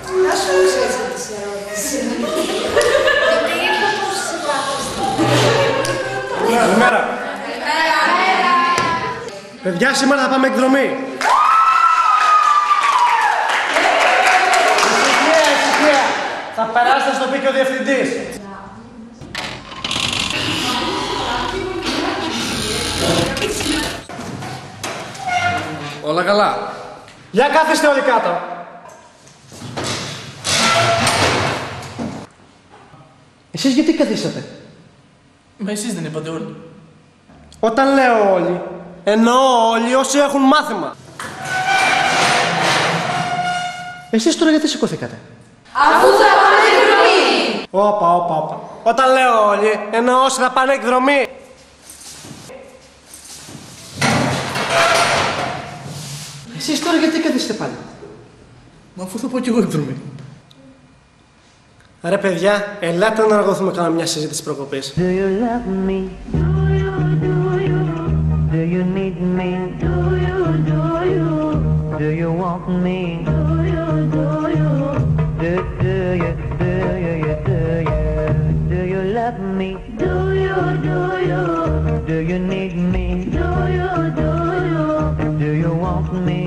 Να σου ρίξω έτσι τις ερώτησεις. Γιατί ήρθα τόσες συμπάθειες. Καλημέρα. Παιδιά, σήμερα θα πάμε εκδρομή. Ησυχία. Θα περάσετε στο πει και ο διευθυντής. Όλα καλά. Για κάθεστε όλοι κάτω. Εσείς γιατί καθίσατε? Μα εσείς δεν είπατε όλοι. Όταν λέω όλοι, εννοώ όλοι όσοι έχουν μάθημα. Εσείς τώρα γιατί σηκωθήκατε? Αφού θα πάμε εκδρομή. Όπα. Όταν λέω όλοι, εννοώ όσοι θα πάνε εκδρομή. Εσείς τώρα γιατί καθίσετε πάλι? Μα αφού θα πω κι εγώ εκδρομή. Ρε παιδιά, ελάτε να αργωθούμε κάνα μια συζήτηση προκοπής. Do you love me? Do you need me? Do you want me? Do you love me? Do you need me? Do you want me?